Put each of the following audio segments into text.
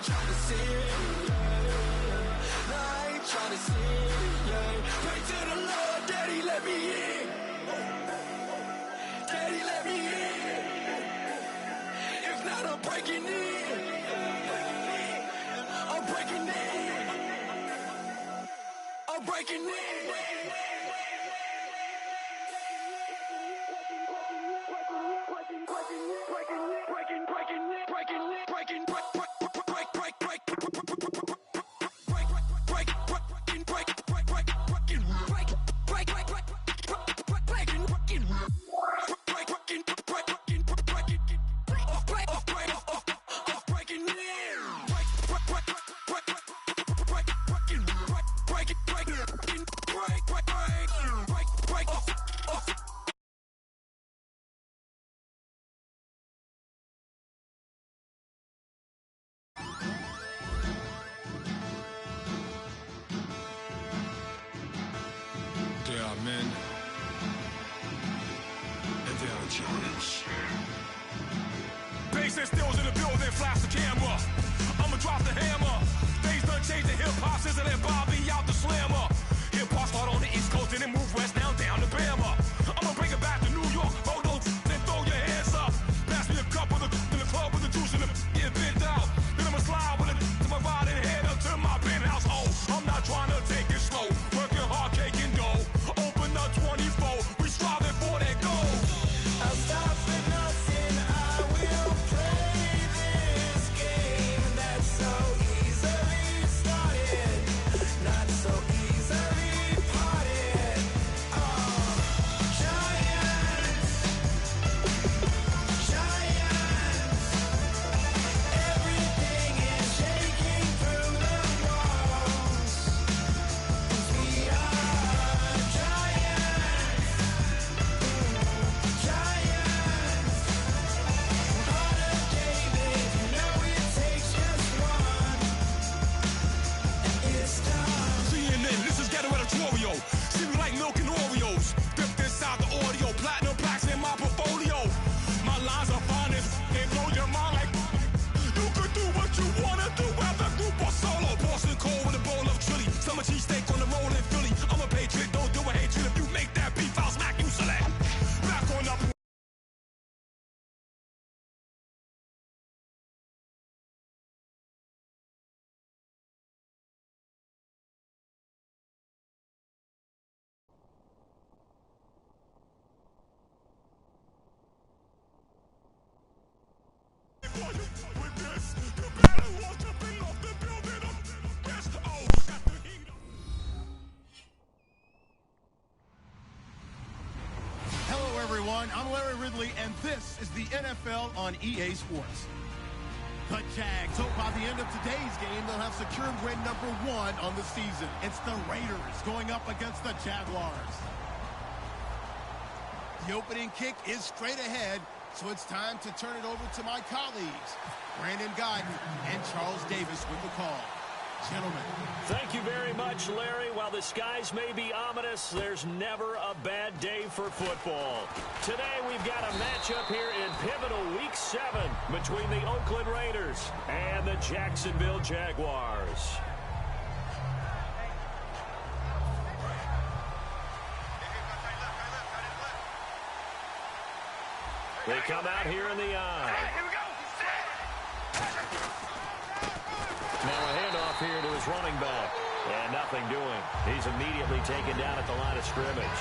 ain't tryna sin, yeah. No, I ain't tryna sin, yeah. Pray to the Lord, Daddy, let me in. Daddy, let me in. If not, I'm breaking in. I'm breaking in. I'm breaking in. Men, and they are changed. Bass and stills in the building, flash the camera. I'ma drop the hammer. Things done changed the hip-hop since I let Bobby out the slammer. Hip-hop's hard on the East Coast and then move west now down to Bama. I'ma bring it back to New York. Hold those and throw your hands up. Pass me a cup of the in the club with the juice and the get bent out. Then I'ma slide with it to my ride and head up to my penthouse. Oh, I'm not trying to take it slow. Working hard, caking dough. 24, we striving for that goal. I'll stop for nothing, I will play this game that's so easily started, not so easily parted. Giants, everything is shaking through the walls. We are giants. CNN, this is ghetto editorial. See me like milk and Oreos. Dipped inside the audio, platinum plaques in my portfolio. My lines are finest, they blow your mind like you could do what you wanna do, whether group or solo. Boston cold with a bowl of chili, summer cheesesteak on the roll in Philly. I'm a patriot, don't do a hatred. If you make that beef, I'll smack you select. Back on up. Hello, everyone. I'm Larry Ridley, and this is the NFL on EA Sports. The Jags hope by the end of today's game they'll have secured win number 1 on the season. It's the Raiders going up against the Jaguars. The opening kick is straight ahead, so it's time to turn it over to my colleagues, Brandon Godden and Charles Davis with the call. Gentlemen. Thank you very much, Larry. While the skies may be ominous, there's never a bad day for football. Today, we've got a matchup here in pivotal Week 7 between the Oakland Raiders and the Jacksonville Jaguars. They come out here in the eye. Now a handoff here to his running back. And nothing doing. He's immediately taken down at the line of scrimmage.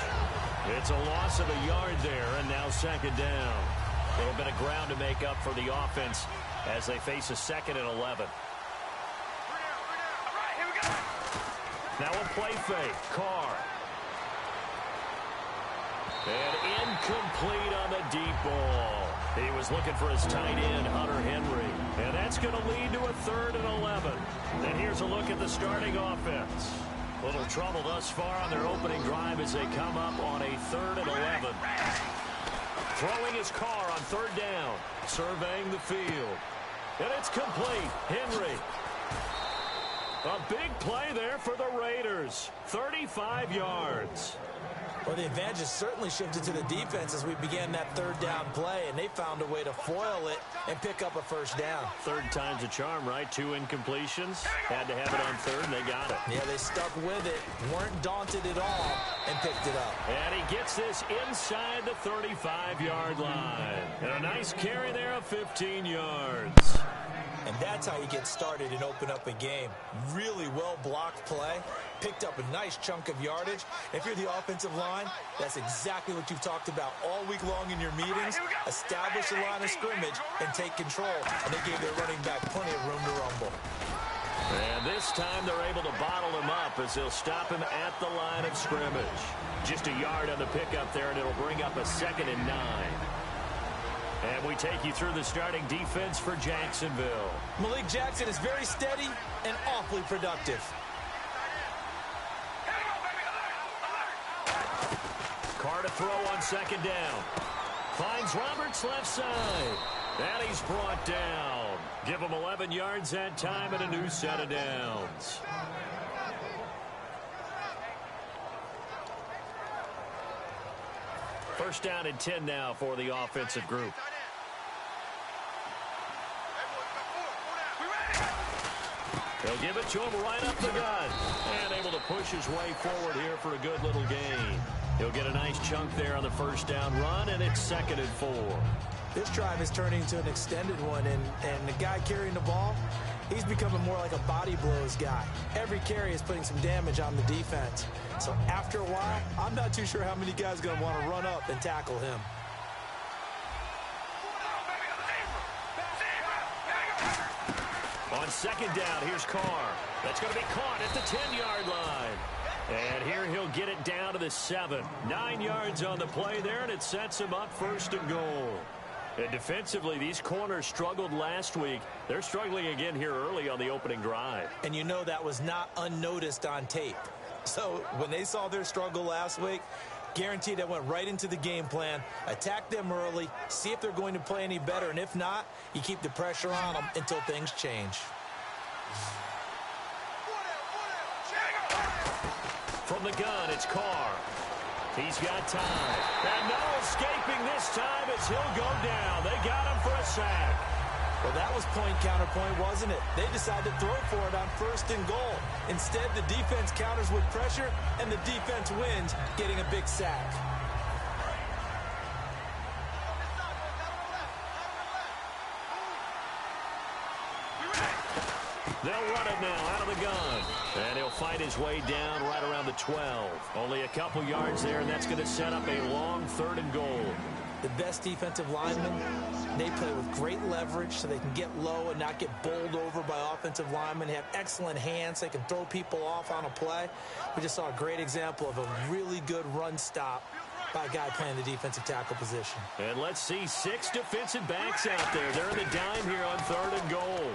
It's a loss of a yard there, and now second down. A little bit of ground to make up for the offense as they face a 2nd and 11. Now a play fake. Carr. And incomplete on the deep ball. He was looking for his tight end, Hunter Henry. And that's going to lead to a 3rd and 11. And here's a look at the starting offense. Little trouble thus far on their opening drive as they come up on a 3rd and 11. Throwing his Carr on 3rd down. Surveying the field. And it's complete. Henry. A big play there for the Raiders. 35 yards. Well, the advantage has certainly shifted to the defense as we began that third down play, and they found a way to foil it and pick up a first down. Third time's a charm, right? 2 incompletions. Had to have it on third, and they got it. Yeah, they stuck with it, weren't daunted at all, and picked it up. And he gets this inside the 35-yard line. And a nice carry there of 15 yards. And that's how you get started and open up a game. Really well-blocked play. Picked up a nice chunk of yardage. If you're the offensive line, that's exactly what you've talked about all week long in your meetings. Establish a line of scrimmage and take control. And they gave their running back plenty of room to rumble. And this time they're able to bottle him up as they'll stop him at the line of scrimmage. Just a yard on the pickup there, and it'll bring up a 2nd and 9. And we take you through the starting defense for Jacksonville. Malik Jackson is very steady and awfully productive. Carr to throw on 2nd down. Finds Roberts left side. And he's brought down. Give him 11 yards that time and a new set of downs. First down and 10 now for the offensive group. They'll give it to him right up the gut. And able to push his way forward here for a good little gain. He'll get a nice chunk there on the first down run, and it's 2nd and 4. This drive is turning into an extended one, and the guy carrying the ball, he's becoming more like a body blows guy. Every carry is putting some damage on the defense. So after a while, I'm not too sure how many guys are going to want to run up and tackle him. On 2nd down, here's Carr. That's going to be caught at the 10-yard line. And here he'll get it down to the 7. 9 yards on the play there, and it sets him up 1st and goal. And defensively, these corners struggled last week. They're struggling again here early on the opening drive. And you know that was not unnoticed on tape. So when they saw their struggle last week, guaranteed that went right into the game plan. Attack them early, see if they're going to play any better, and if not, you keep the pressure on them until things change. From the gun, it's Carr. He's got time. And no escaping this time as he'll go down. They got him for a sack. Well, that was point counterpoint, wasn't it? They decided to throw for it on 1st and goal. Instead, the defense counters with pressure, and the defense wins, getting a big sack. They'll run it now out of the gun. And he'll fight his way down right around the 12. Only a couple yards there, and that's going to set up a long 3rd and goal. The best defensive linemen, they play with great leverage so they can get low and not get bowled over by offensive linemen. They have excellent hands. They can throw people off on a play. We just saw a great example of a really good run stop by a guy playing the defensive tackle position. And let's see 6 defensive backs out there. They're in the dime here on 3rd and goal.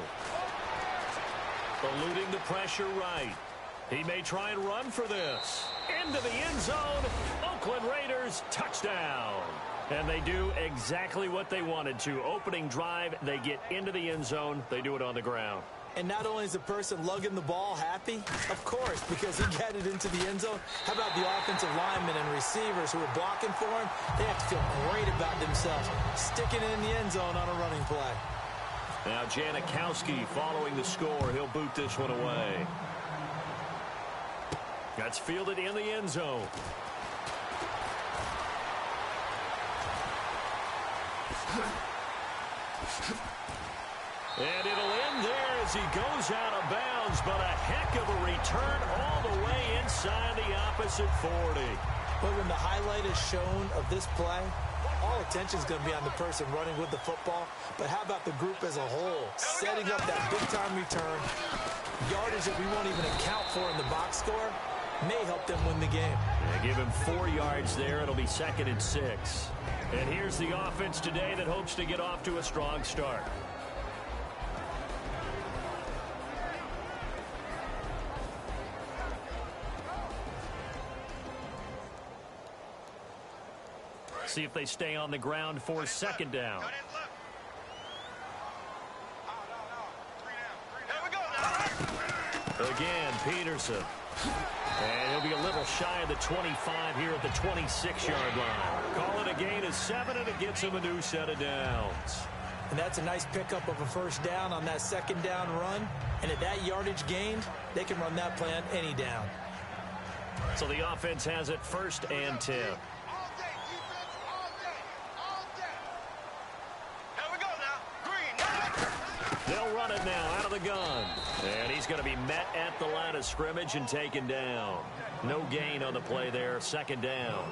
Eluding the pressure right. He may try and run for this. Into the end zone. Oakland Raiders touchdown. And they do exactly what they wanted to. Opening drive, they get into the end zone. They do it on the ground. And not only is the person lugging the ball happy, of course, because he got it into the end zone. How about the offensive linemen and receivers who are blocking for him? They have to feel great about themselves, sticking it in the end zone on a running play. Now Janikowski following the score. He'll boot this one away. That's fielded in the end zone. And it'll end there as he goes out of bounds, but a heck of a return all the way inside the opposite 40. But when the highlight is shown of this play, all attention is going to be on the person running with the football. But how about the group as a whole, setting up that big-time return, yardage that we won't even account for in the box score, may help them win the game. Yeah, give him 4 yards there. It'll be 2nd and 6. And here's the offense today that hopes to get off to a strong start. See if they stay on the ground for 2nd down. Again, Peterson And he'll be a little shy of the 25 here at the 26-yard line. Call it a gain of 7, and it gets him a new set of downs. And that's a nice pickup of a first down on that second down run. And at that yardage gained, they can run that play on any down. So the offense has it 1st and 10. They'll run it now out of the gun. And he's going to be met at the line of scrimmage and taken down. No gain on the play there. 2nd down.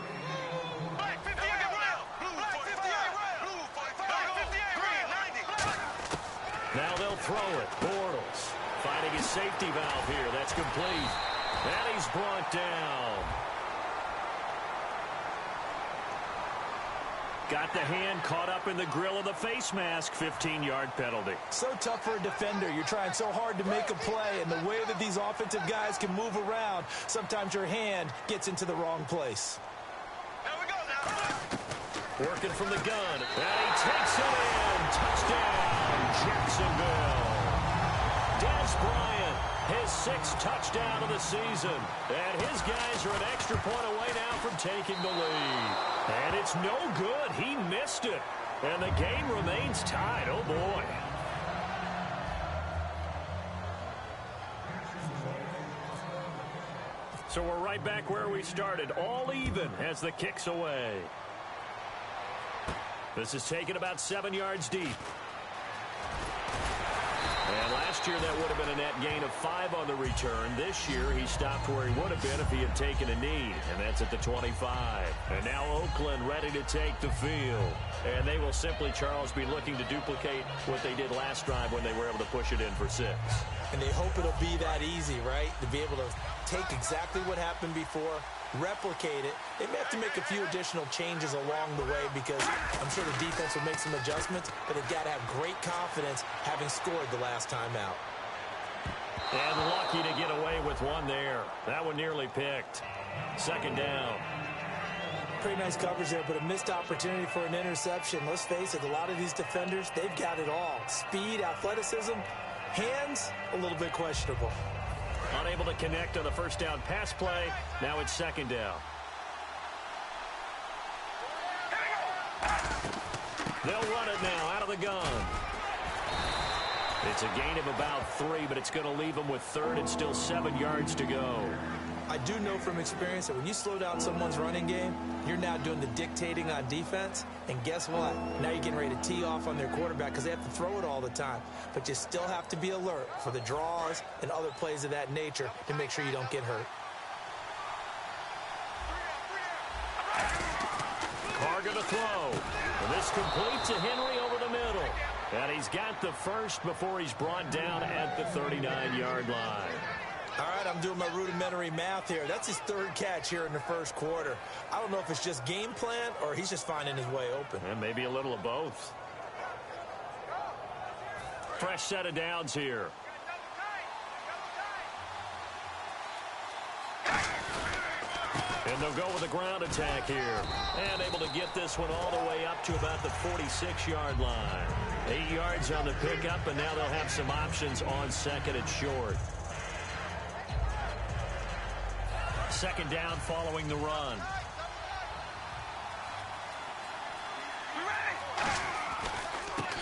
Now they'll throw it. Bortles finding his safety valve here. That's complete. And he's brought down. Got the hand caught up in the grill of the face mask. 15-yard penalty. So tough for a defender. You're trying so hard to make a play, and the way that these offensive guys can move around, sometimes your hand gets into the wrong place. Working from the gun. And he takes it in. Touchdown, Jacksonville. Des Bryant, his 6th touchdown of the season. And his guys are an extra point away now from taking the lead. And it's no good. He missed it. And the game remains tied. Oh, boy. So we're right back where we started. All even as the kick's away. This is taken about 7 yards deep. And last year that would have been a net gain of 5 on the return. This year he stopped where he would have been if he had taken a knee. And that's at the 25. And now Oakland ready to take the field. And they will simply, Charles, be looking to duplicate what they did last drive when they were able to push it in for 6. And they hope it'll be that easy, right? To be able to take exactly what happened before, replicate it. They may have to make a few additional changes along the way because I'm sure the defense will make some adjustments, but they've got to have great confidence having scored the last time out. And lucky to get away with one there. That one nearly picked. 2nd down. Pretty nice coverage there, but a missed opportunity for an interception. Let's face it, a lot of these defenders, they've got it all. Speed, athleticism, hands, a little bit questionable. Unable to connect on the first down pass play. Now it's 2nd down. They'll run it now out of the gun. It's a gain of about 3, but it's going to leave them with 3rd and still 7 yards to go. I do know from experience that when you slow down someone's running game, you're now doing the dictating on defense. And guess what? Now you're getting ready to tee off on their quarterback because they have to throw it all the time. But you still have to be alert for the draws and other plays of that nature to make sure you don't get hurt. Carr going to throw. And this complete to Henry over the middle. And he's got the first before he's brought down at the 39-yard line. All right, I'm doing my rudimentary math here. That's his 3rd catch here in the 1st quarter. I don't know if it's just game plan or he's just finding his way open. And maybe a little of both. Fresh set of downs here. And they'll go with a ground attack here. And able to get this one all the way up to about the 46-yard line. 8 yards on the pickup, and now they'll have some options on 2nd and short. 2nd down following the run.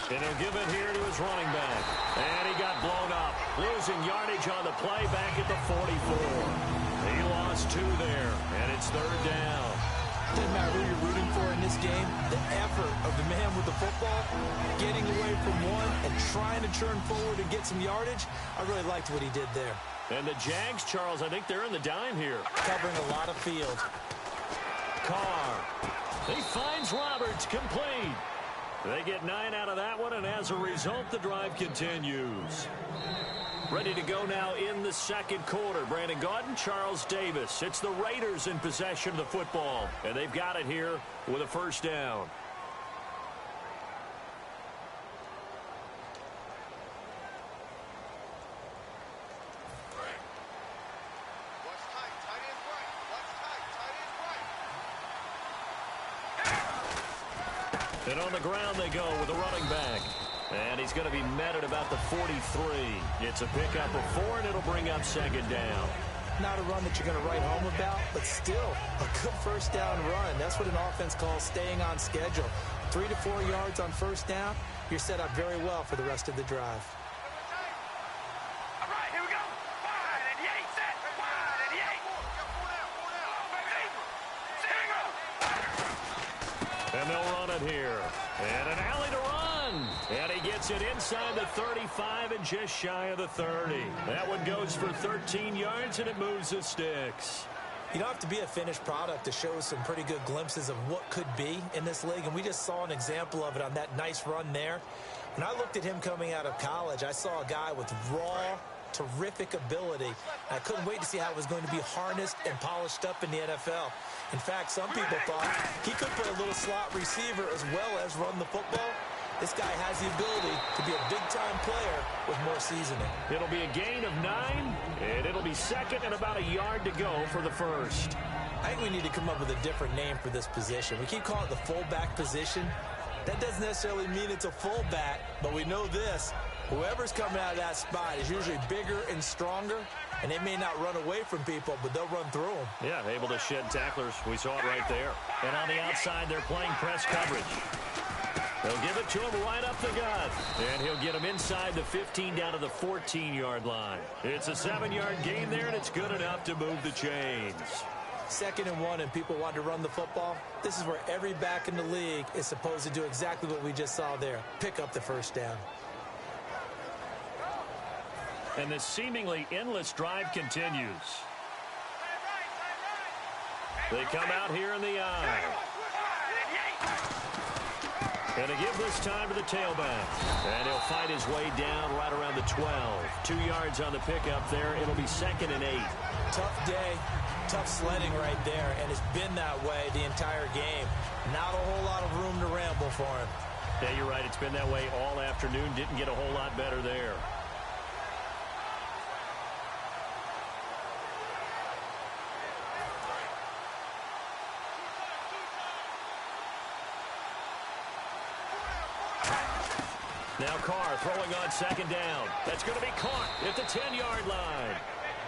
And he'll give it here to his running back. And he got blown up. Losing yardage on the play back at the 44. He lost 2 there, and it's 3rd down. Doesn't matter who you're rooting for in this game. The effort of the man with the football, getting away from one and trying to turn forward and get some yardage, I really liked what he did there. And the Jags, Charles, I think they're in the dime here. Covering a lot of field. Carr. He finds Roberts, complete. They get 9 out of that one, and as a result, the drive continues. Ready to go now in the 2nd quarter. Brandon Gaudin, Charles Davis. It's the Raiders in possession of the football, and they've got it here with a 1st down. And on the ground they go with the running back. And he's going to be met at about the 43. It's a pickup of 4, and it'll bring up 2nd down. not a run that you're going to write home about, but still a good first down run. That's what an offense calls staying on schedule. 3 to 4 yards on first down, you're set up very well for the rest of the drive. All right, here we go. 5 and 8, set. 5 and 8. And they'll run it here. And an alley to run. And he gets it inside the 35 and just shy of the 30. That one goes for 13 yards, and it moves the sticks. You don't have to be a finished product to show some pretty good glimpses of what could be in this league, and we just saw an example of it on that nice run there. When I looked at him coming out of college, I saw a guy with raw, terrific ability. I couldn't wait to see how it was going to be harnessed and polished up in the NFL. In fact, some people thought he could play a little slot receiver as well as run the football. This guy has the ability to be a big-time player with more seasoning. It'll be a gain of 9, and it'll be second and about a yard to go for the first. I think we need to come up with a different name for this position. We keep calling it the fullback position. That doesn't necessarily mean it's a fullback, but we know this. Whoever's coming out of that spot is usually bigger and stronger, and they may not run away from people, but they'll run through them. Yeah, able to shed tacklers. We saw it right there. And on the outside, they're playing press coverage. They'll give it to him right up the gut. And he'll get him inside the 15 down to the 14-yard line. It's a 7-yard gain there, and it's good enough to move the chains. 2nd and 1, and people want to run the football. This is where every back in the league is supposed to do exactly what we just saw there. Pick up the first down. And this seemingly endless drive continues. They come out here in the eye. And to give this time to the tailback. And he'll fight his way down right around the 12. 2 yards on the pickup there. It'll be 2nd and 8. Tough day, tough sledding right there, and it's been that way the entire game. Not a whole lot of room to ramble for him. Yeah, you're right. It's been that way all afternoon. Didn't get a whole lot better there. Now Carr throwing on 2nd down. That's going to be caught at the 10-yard line.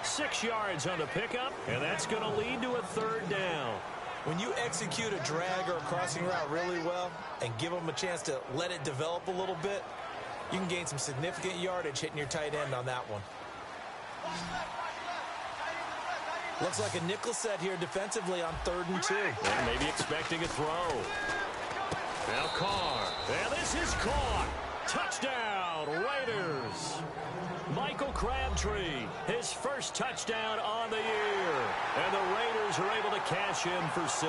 6 yards on the pickup, and that's going to lead to a 3rd down. When you execute a drag or a crossing route really well and give them a chance to let it develop a little bit, you can gain some significant yardage hitting your tight end on that one. Looks like a nickel set here defensively on 3rd and 2. And maybe expecting a throw. Now Carr. And this is caught. Touchdown, Raiders. Michael Crabtree, his first touchdown on the year. And the Raiders are able to cash in for 6.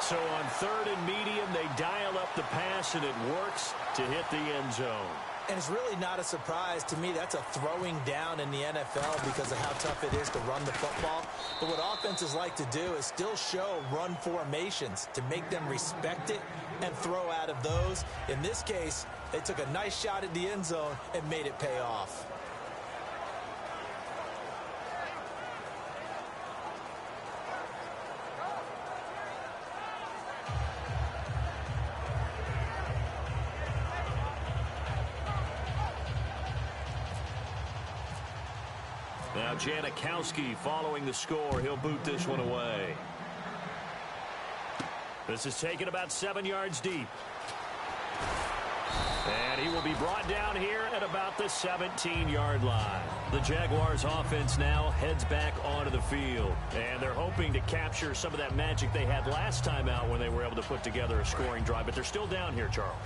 So on 3rd and medium, they dial up the pass, and it works to hit the end zone. And it's really not a surprise to me. That's a throwing down in the NFL because of how tough it is to run the football. But what offenses like to do is still show run formations to make them respect it and throw out of those. In this case, they took a nice shot at the end zone and made it pay off. Now Janikowski following the score. He'll boot this one away. This is taken about 7 yards deep. And he will be brought down here at about the 17-yard line. The Jaguars offense now heads back onto the field. And they're hoping to capture some of that magic they had last time out when they were able to put together a scoring drive. But they're still down here, Charles.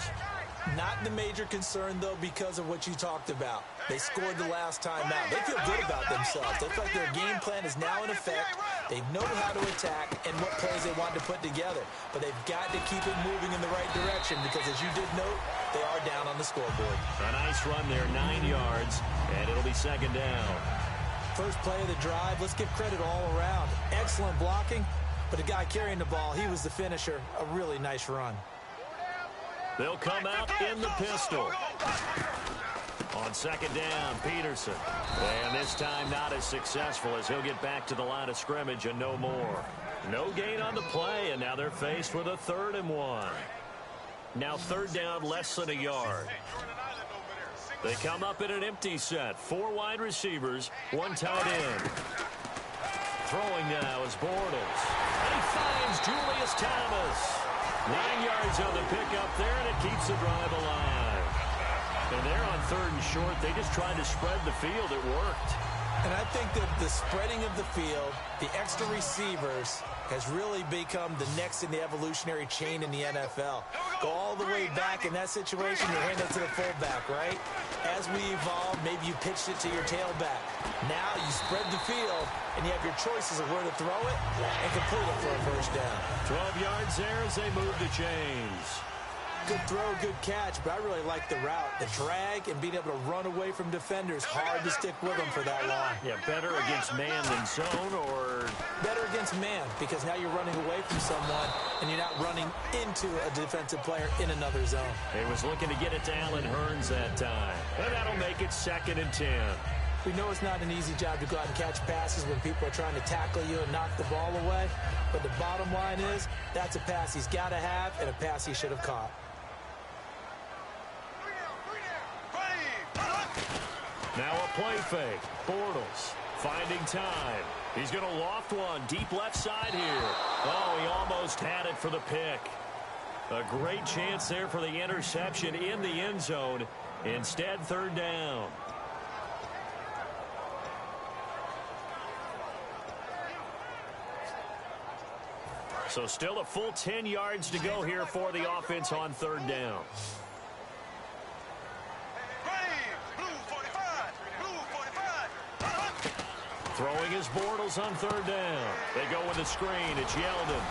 Not the major concern, though, because of what you talked about. They scored the last time out. They feel good about themselves. They feel like their game plan is now in effect. They know how to attack and what plays they want to put together. But they've got to keep it moving in the right direction because, as you did note, they are down on the scoreboard. A nice run there, 9 yards, and it'll be 2nd down. First play of the drive, let's give credit all around. Excellent blocking, but the guy carrying the ball, he was the finisher. A really nice run. They'll come out in the pistol. On 2nd down, Peterson. And this time not as successful as he'll get back to the line of scrimmage and no more. No gain on the play, and now they're faced with a 3rd and 1. Now 3rd down, less than a yard. They come up in an empty set. 4 wide receivers, 1 tight end. throwing now is Bortles. And he finds Julius Thomas. 9 yards on the pickup there, and it keeps the drive alive. And they're on 3rd and short. They just tried to spread the field. It worked. And I think that the spreading of the field, the extra receivers, has really become the next in the evolutionary chain in the NFL. Go all the way back in that situation, you hand it to the fullback, right? As we evolve, maybe you pitched it to your tailback. Now you spread the field, and you have your choices of where to throw it and complete it for a first down. 12 yards there as they move the chains. Good throw, good catch, but I really like the route. The drag and being able to run away from defenders, hard to stick with them for that long. Yeah, better against man than zone, or? Better against man, because now you're running away from someone, and you're not running into a defensive player in another zone. He was looking to get it to Allen Hurns that time. And that'll make it 2nd and 10. We know it's not an easy job to go out and catch passes when people are trying to tackle you and knock the ball away. But the bottom line is, that's a pass he's got to have and a pass he should have caught. Now a play fake. Bortles finding time. He's going to loft one deep left side here. Oh, he almost had it for the pick. A great chance there for the interception in the end zone. Instead, 3rd down. So still a full 10 yards to go here for the offense on 3rd down. Throwing his Bortles on 3rd down. They go with a screen. It's Yeldon.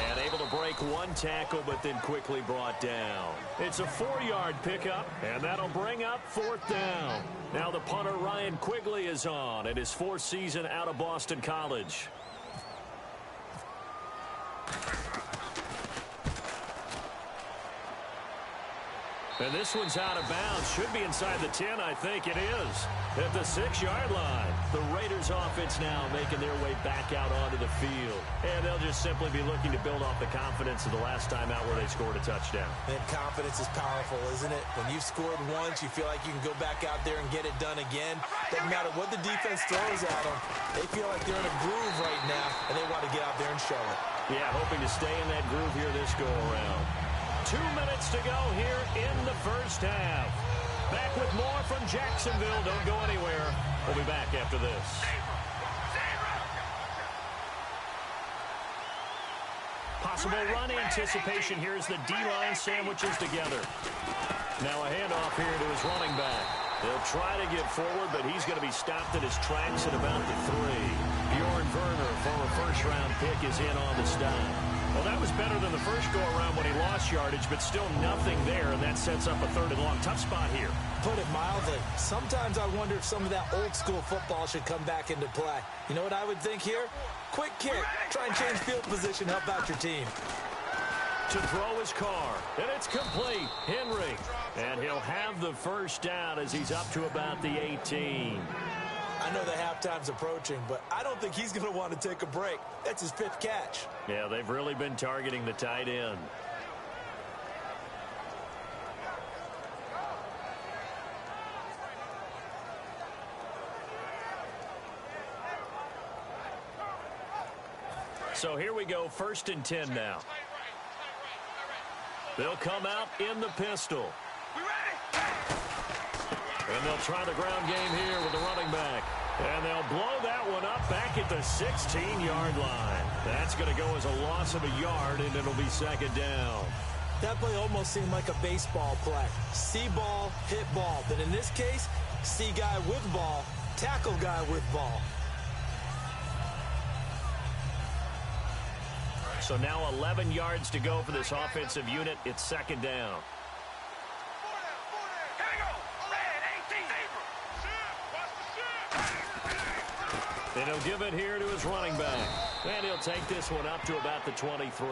And able to break one tackle, but then quickly brought down. It's a 4-yard pickup, and that'll bring up 4th down. Now the punter, Ryan Quigley, is on in his 4th season out of Boston College. And this one's out of bounds. Should be inside the 10, I think it is. At the 6-yard line, the Raiders offense now making their way back out onto the field. And they'll just simply be looking to build off the confidence of the last time out where they scored a touchdown. And confidence is powerful, isn't it? When you've scored once, you feel like you can go back out there and get it done again. Doesn't matter what the defense throws at them. They feel like they're in a groove right now, and they want to get out there and show it. Yeah, hoping to stay in that groove here this go-around. 2 minutes to go here in the first half. Back with more from Jacksonville. Don't go anywhere. We'll be back after this. Possible run anticipation. Here's the D-line sandwiches together. Now a handoff here to his running back. They'll try to get forward, but he's going to be stopped at his tracks at about the 3. Bjorn Werner, former first-round pick, is in on the stop. Well, that was better than the first go-around when he lost yardage, but still nothing there, and that sets up a 3rd and long. Tough spot here. Put it mildly. Sometimes I wonder if some of that old-school football should come back into play. You know what I would think here? Quick kick. Try and change field position. Help out your team. To throw his car, and it's complete. Henry. And he'll have the first down as he's up to about the 18. I know the halftime's approaching, but I don't think he's going to want to take a break. That's his 5th catch. Yeah, they've really been targeting the tight end. So here we go, 1st and 10 now. They'll come out in the pistol. And they'll try the ground game here with the running back. And they'll blow that one up back at the 16-yard line. That's going to go as a loss of a yard, and it'll be 2nd down. That play almost seemed like a baseball play. See ball, hit ball. But in this case, see guy with ball, tackle guy with ball. So now 11 yards to go for this offensive unit. It's 2nd down. And he'll give it here to his running back. And he'll take this one up to about the 23.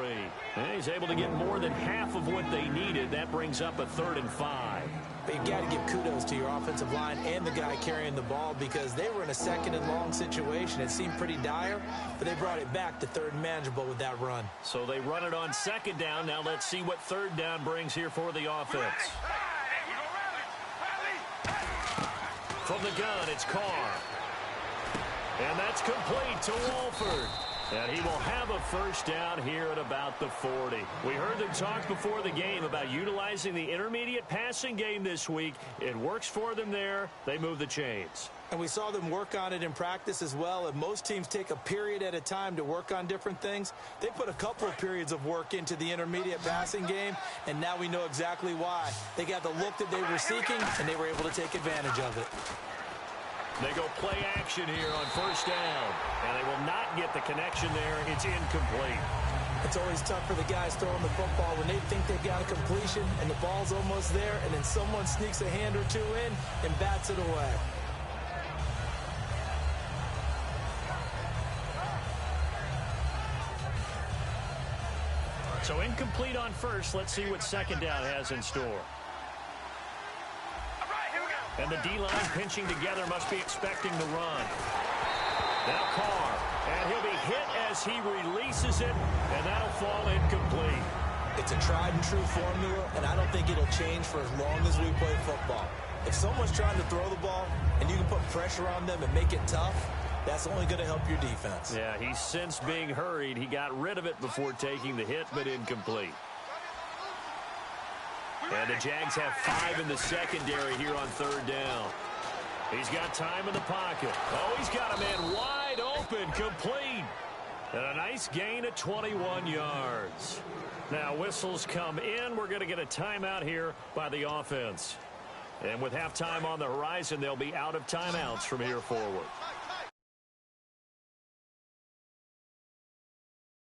And he's able to get more than half of what they needed. That brings up a 3rd and 5. But you've got to give kudos to your offensive line and the guy carrying the ball because they were in a 2nd and long situation. It seemed pretty dire, but they brought it back to 3rd and manageable with that run. So they run it on 2nd down. Now let's see what 3rd down brings here for the offense. From the gun, it's Carr. And that's complete to Wolford. And he will have a first down here at about the 40. We heard them talk before the game about utilizing the intermediate passing game this week. It works for them there. They move the chains. And we saw them work on it in practice as well. And most teams take a period at a time to work on different things. They put a couple of periods of work into the intermediate passing game, and now we know exactly why. They got the look that they were seeking, and they were able to take advantage of it. They go play action here on first down, and they will not get the connection there. It's incomplete. It's always tough for the guys throwing the football when they think they've got a completion and the ball's almost there, and then someone sneaks a hand or two in and bats it away. So incomplete on first. Let's see what second down has in store. And the D-line pinching together, must be expecting the run. Now Carr, and he'll be hit as he releases it, and that'll fall incomplete. It's a tried-and-true formula, and I don't think it'll change for as long as we play football. If someone's trying to throw the ball, and you can put pressure on them and make it tough, that's only going to help your defense. Yeah, he's since being hurried. He got rid of it before taking the hit, but incomplete. And the Jags have 5 in the secondary here on third down. He's got time in the pocket. Oh, he's got a man wide open, complete. And a nice gain of 21 yards. Now whistles come in. We're going to get a timeout here by the offense. And with halftime on the horizon, they'll be out of timeouts from here forward.